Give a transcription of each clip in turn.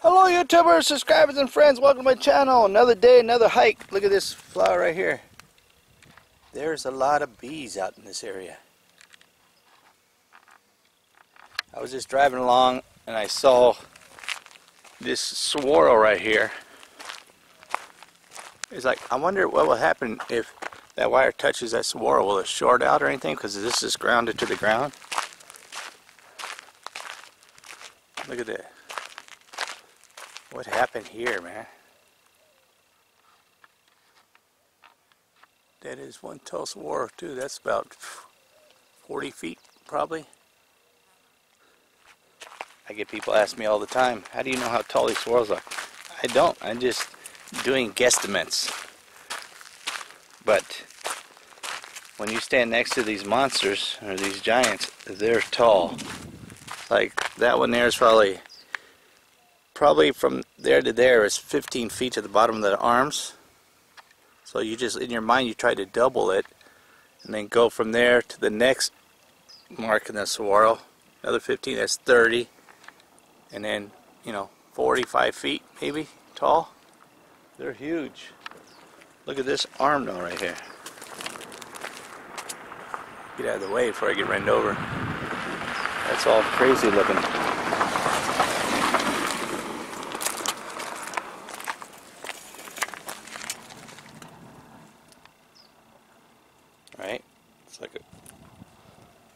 Hello YouTubers, subscribers and friends, welcome to my channel. Another day, another hike. Look at this flower right here. There's a lot of bees out in this area. I was just driving along and I saw this swirl right here. It's like, I wonder what will happen if that wire touches that swirl. Will it short out or anything? Because this is grounded to the ground. Look at that. What happened here, man? That is one tall swirl too. That's about 40 feet probably. I get people ask me all the time, how do you know how tall these swirls are? I don't. I'm just doing guesstimates. But when you stand next to these monsters, or these giants, they're tall. Like that one there is probably from there to there is 15 feet to the bottom of the arms. So you just, in your mind, you try to double it, and then go from there to the next mark in the swirl. Another 15, that's 30. And then, 45 feet maybe tall. They're huge. Look at this arm though right here. Get out of the way before I get run over. That's all crazy looking. Right? It's like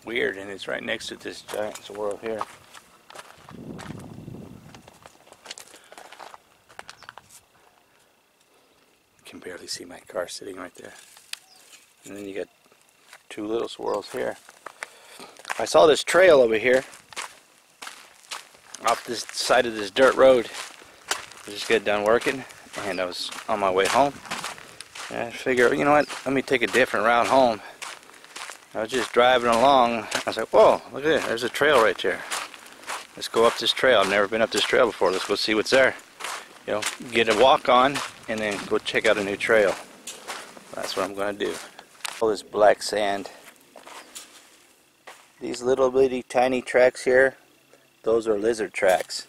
weird, and it's right next to this giant swirl here. Can barely see my car sitting right there. And then you got two little swirls here. I saw this trail over here off this side of this dirt road. I just got done working and I was on my way home. And I figured, you know what, let me take a different route home. I was just driving along. I was like, whoa, look at it, there's a trail right there. Let's go up this trail. I've never been up this trail before. Let's go see what's there. Get a walk on and then go check out a new trail. That's what I'm going to do. All this black sand. These little bitty tiny tracks here, those are lizard tracks.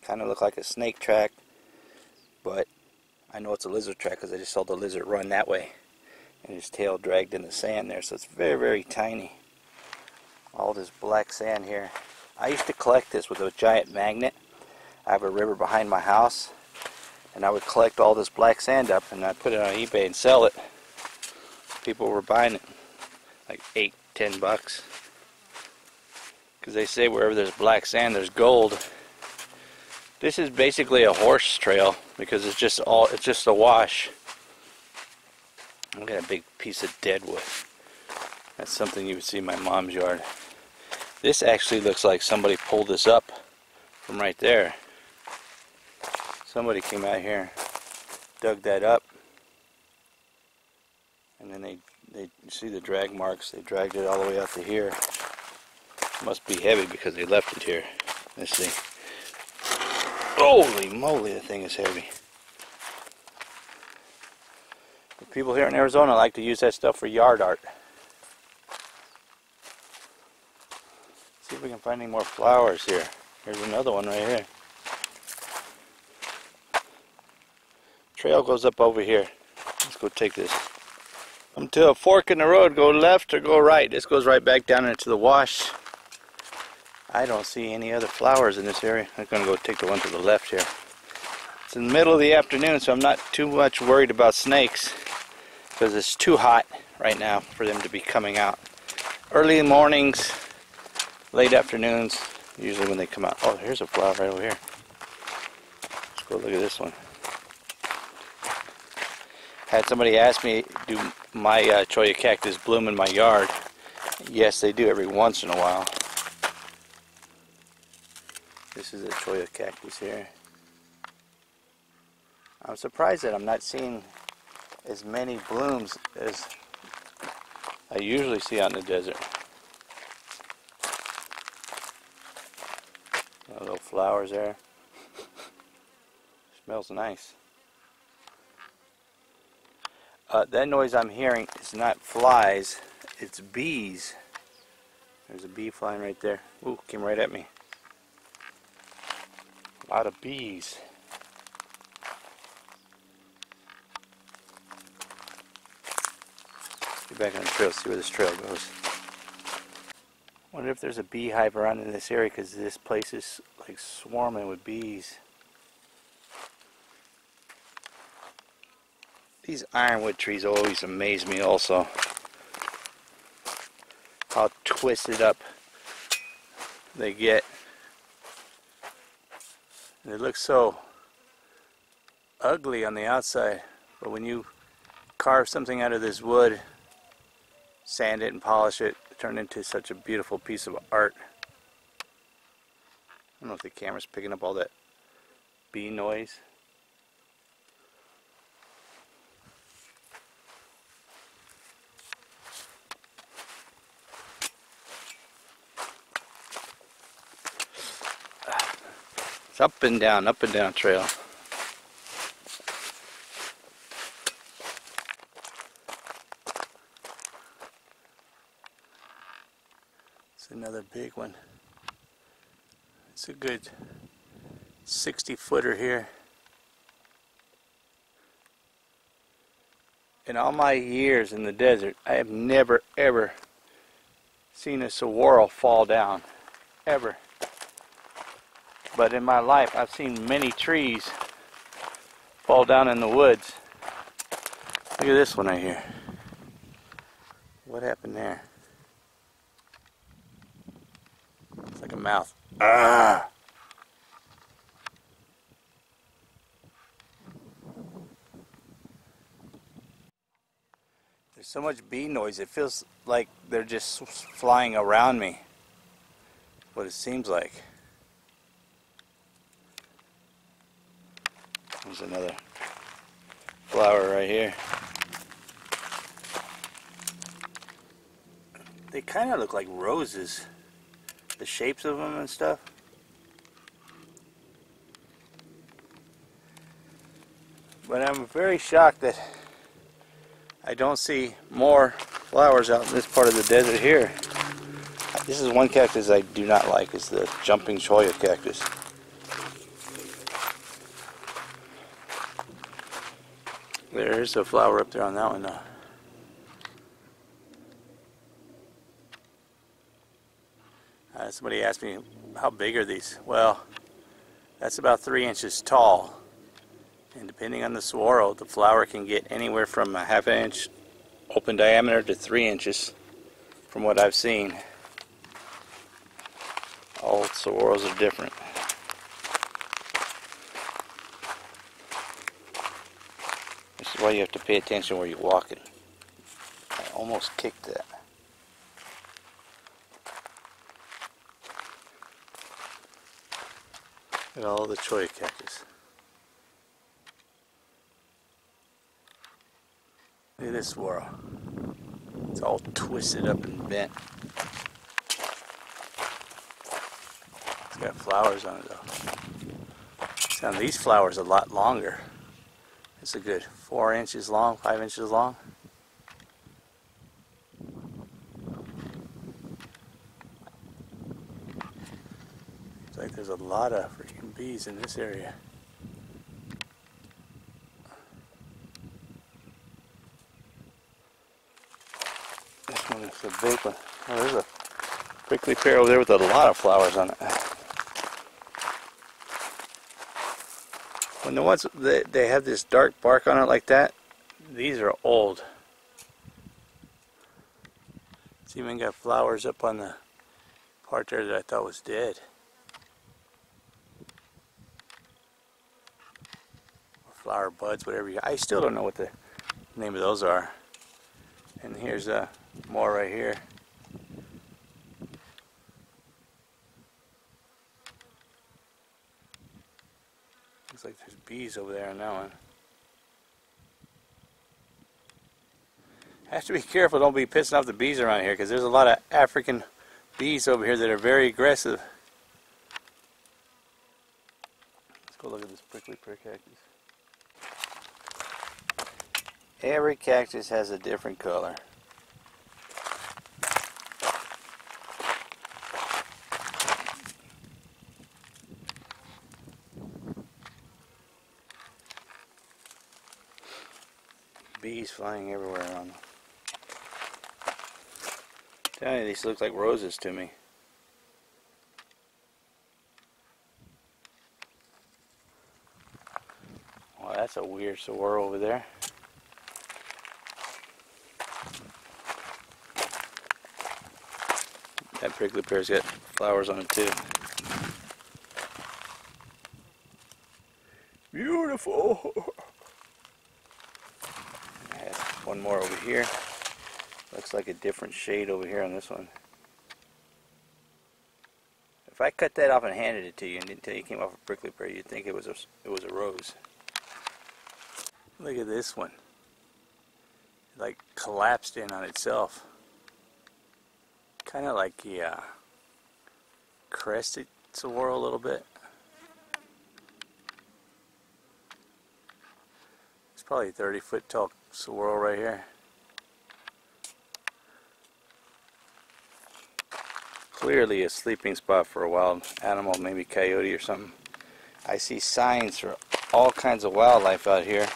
Kind of look like a snake track, but I know it's a lizard track because I just saw the lizard run that way. And his tail dragged in the sand there, so it's very, very tiny. All this black sand here. I used to collect this with a giant magnet. I have a river behind my house, and I would collect all this black sand up and I'd put it on eBay and sell it. People were buying it like $8-10 because they say wherever there's black sand there's gold. This is basically a horse trail because it's just a wash. Look at a big piece of dead wood. That's something you would see in my mom's yard. This actually looks like somebody pulled this up from right there. Somebody came out here, dug that up, and then they see the drag marks. They dragged it all the way out to here. It must be heavy because they left it here. Let's see. Holy moly, the thing is heavy. The people here in Arizona like to use that stuff for yard art. See if we can find any more flowers here. Here's another one right here. Trail goes up over here. Let's go take this. Come to a fork in the road, go left or go right. This goes right back down into the wash. I don't see any other flowers in this area. I'm going to go take the one to the left here. It's in the middle of the afternoon, so I'm not too much worried about snakes because it's too hot right now for them to be coming out. Early mornings, late afternoons, usually when they come out. Oh, here's a flower right over here. Let's go look at this one. Had somebody ask me, do my cholla cactus bloom in my yard? Yes, they do every once in a while. This is a cholla cactus here. I'm surprised that I'm not seeing as many blooms as I usually see out in the desert. Little flowers there. Smells nice. That noise I'm hearing is not flies, it's bees. There's a bee flying right there. Ooh, came right at me. A lot of bees. Get back on the trail, see where this trail goes. Wonder if there's a beehive around in this area, because this place is like swarming with bees. These ironwood trees always amaze me also. How twisted up they get. And they look so ugly on the outside, but when you carve something out of this wood, sand it and polish it, it turns into such a beautiful piece of art. I don't know if the camera's picking up all that bee noise. It's up and down trail. It's another big one. It's a good 60-footer here. In all my years in the desert, I have never ever seen a saguaro fall down. Ever. But in my life, I've seen many trees fall down in the woods. Look at this one right here. What happened there? It's like a mouth. Ah! There's so much bee noise, it feels like they're just flying around me. What it seems like. There's another flower right here. They kind of look like roses, the shapes of them and stuff. But I'm very shocked that I don't see more flowers out in this part of the desert here. This is one cactus I do not like, is the jumping cholla cactus. There's a flower up there on that one though. Somebody asked me, how big are these? Well, that's about 3 inches tall. And depending on the saguaro, the flower can get anywhere from a ½ inch open diameter to 3 inches from what I've seen. All saguaros are different. This is why you have to pay attention where you're walking. I almost kicked that. Look at all the cholla cactus. Look at this saguaro. It's all twisted up and bent. It's got flowers on it though. Now these flowers are a lot longer. It's a good 4 inches long, 5 inches long. It's like there's a lot of freaking bees in this area. This one is a big one. Oh, there's a prickly pear over there with a lot of flowers on it. When the ones that they have this dark bark on it like that, these are old. It's even got flowers up on the part there that I thought was dead. Or flower buds, whatever you. I still don't know what the name of those are. And here's more right here. Looks like there's bees over there on that one. Have to be careful, don't be pissing off the bees around here, because there's a lot of African bees over here that are very aggressive. Let's go look at this prickly pear cactus. Every cactus has a different color. Bees flying everywhere around them. Telling you, these look like roses to me. Well, that's a weird saguaro over there. That prickly pear's got flowers on it too. Beautiful! I have one more over here. Looks like a different shade over here on this one. If I cut that off and handed it to you and didn't tell you it came off a prickly pear, you'd think it was a rose. Look at this one. It like collapsed in on itself. Kind of like the crested saguaro a little bit. It's probably a 30-foot tall saguaro right here. Clearly a sleeping spot for a wild animal, maybe coyote or something. I see signs for all kinds of wildlife out here,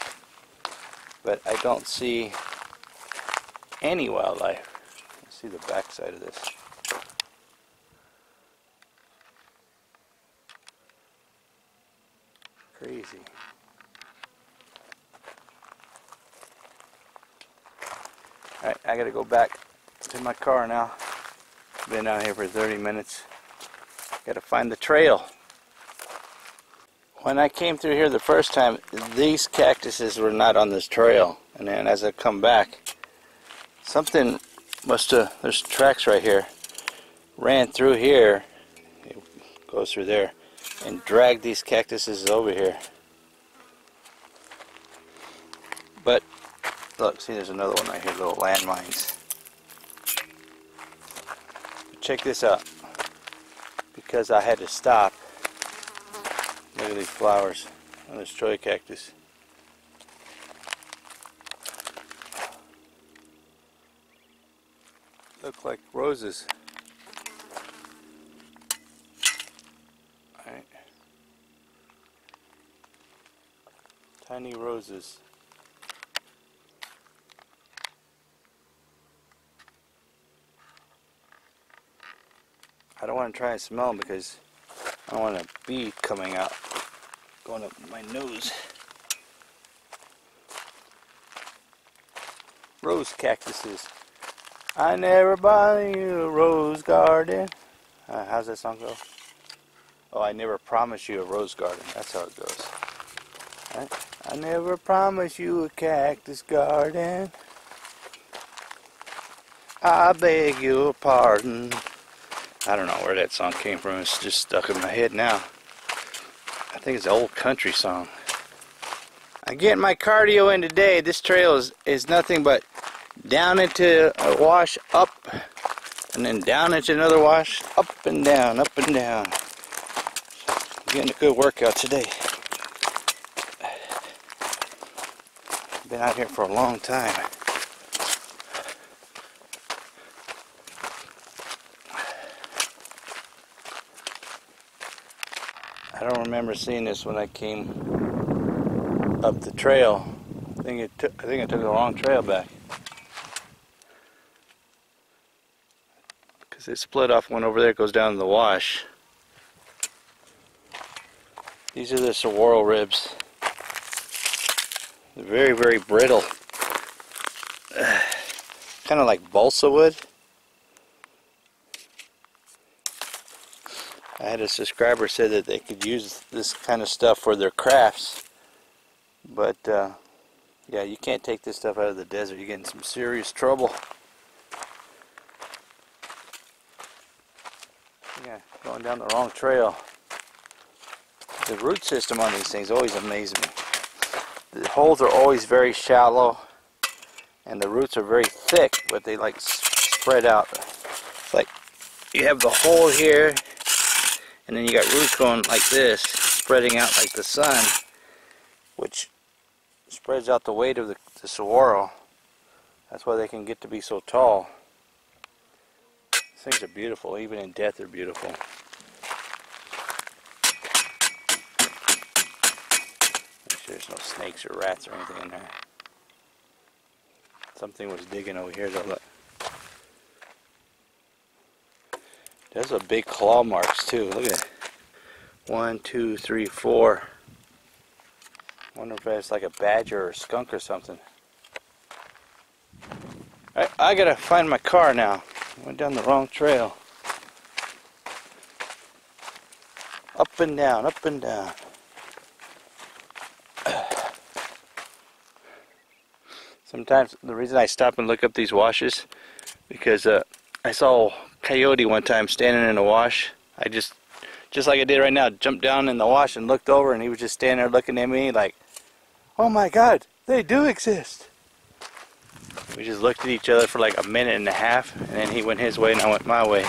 but I don't see any wildlife. Let's see the back side of this. Crazy. Alright, I gotta go back to my car now. Been out here for 30 minutes. Gotta find the trail. When I came through here the first time, these cactuses were not on this trail. And then as I come back, something must have, there's tracks right here, ran through here, it goes through there, and dragged these cactuses over here. But, look, see there's another one right here, little landmines. Check this out, because I had to stop. Look at these flowers on this Troy cactus. Look like roses. Alright. Tiny roses. I don't want to try and smell them because I don't want a bee coming out, going up my nose. Rose cactuses. I never buy you a rose garden. How's that song go? Oh, I never promise you a rose garden. That's how it goes. Right? I never promise you a cactus garden. I beg your pardon. I don't know where that song came from. It's just stuck in my head now. I think it's an old country song. I'm getting my cardio in today. This trail is nothing but down into a wash, up, and then down into another wash, up and down, up and down. Getting a good workout today. Been out here for a long time. I don't remember seeing this when I came up the trail. I think I took the wrong trail back. Because it split off, one over there goes down to the wash. These are the saguaro ribs. They're very, very brittle. Kind of like balsa wood. I had a subscriber say that they could use this kind of stuff for their crafts, but yeah, you can't take this stuff out of the desert. You get in some serious trouble. Yeah, going down the wrong trail. The root system on these things always amazes me. The holes are always very shallow, and the roots are very thick, but they like spread out. It's like you have the hole here, and then you got roots going like this, spreading out like the sun, which spreads out the weight of the saguaro. That's why they can get to be so tall. These things are beautiful. Even in death, they're beautiful. Make sure there's no snakes or rats or anything in there. Something was digging over here though, look. There's a big claw marks too, look at it. 1, 2, 3, 4. Wonder if it's like a badger or a skunk or something. I gotta find my car now. I went down the wrong trail. Up and down, up and down. Sometimes the reason I stop and look up these washes, because I saw a coyote one time standing in a wash. I just like I did right now, jumped down in the wash and looked over, and he was just standing there looking at me like, oh my God, they do exist. We just looked at each other for like a minute and a half, and then he went his way and I went my way.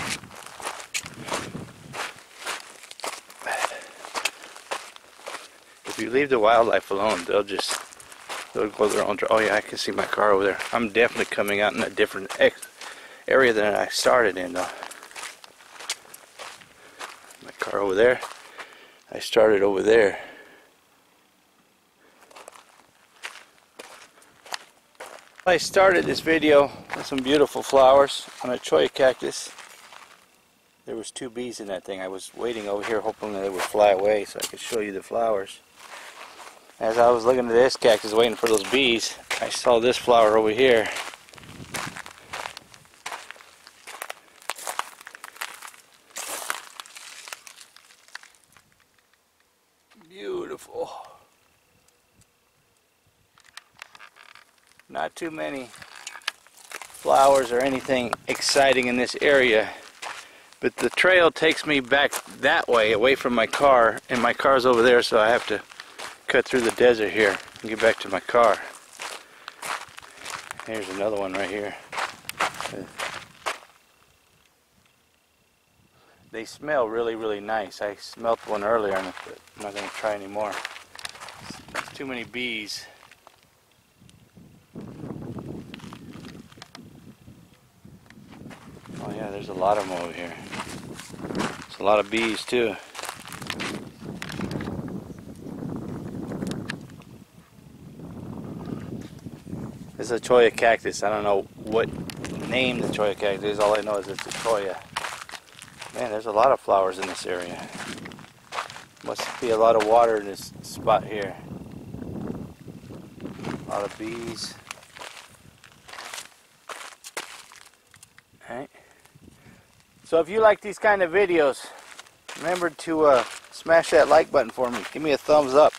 If you leave the wildlife alone, they'll go their own. Oh yeah, I can see my car over there. I'm definitely coming out in a different area than I started in though. My car over there. I started over there. I started this video with some beautiful flowers on a cholla cactus. There was 2 bees in that thing. I was waiting over here hoping that they would fly away so I could show you the flowers. As I was looking at this cactus waiting for those bees, I saw this flower over here. Beautiful. Not too many flowers or anything exciting in this area, but the trail takes me back that way away from my car, and my car's over there, so I have to cut through the desert here and get back to my car. Here's another one right here. They smell really, really nice. I smelled one earlier, but I'm not going to try anymore. There's too many bees. Oh yeah, there's a lot of them over here. There's a lot of bees too. This is a cholla cactus. I don't know what name the cholla cactus is. All I know is it's a cholla. Man, there's a lot of flowers in this area. Must be a lot of water in this spot here. A lot of bees. Alright. So if you like these kind of videos, remember to smash that like button for me. Give me a thumbs up.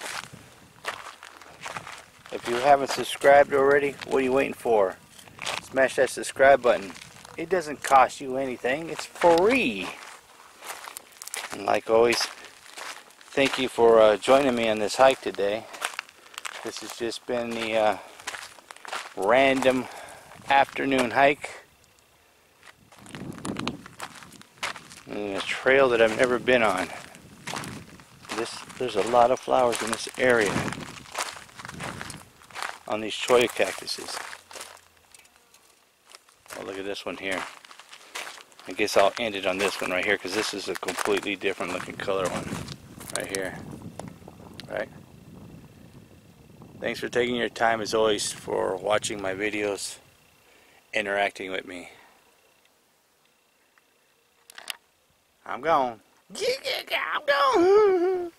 If you haven't subscribed already, what are you waiting for? Smash that subscribe button. It doesn't cost you anything. It's free. And like always, thank you for joining me on this hike today. This has just been the random afternoon hike. And a trail that I've never been on. There's a lot of flowers in this area. On these cholla cactuses. Oh, look at this one here. I guess I'll end it on this one right here, because this is a completely different looking color one right here. Right? Thanks for taking your time as always for watching my videos, interacting with me. I'm gone. I'm gone.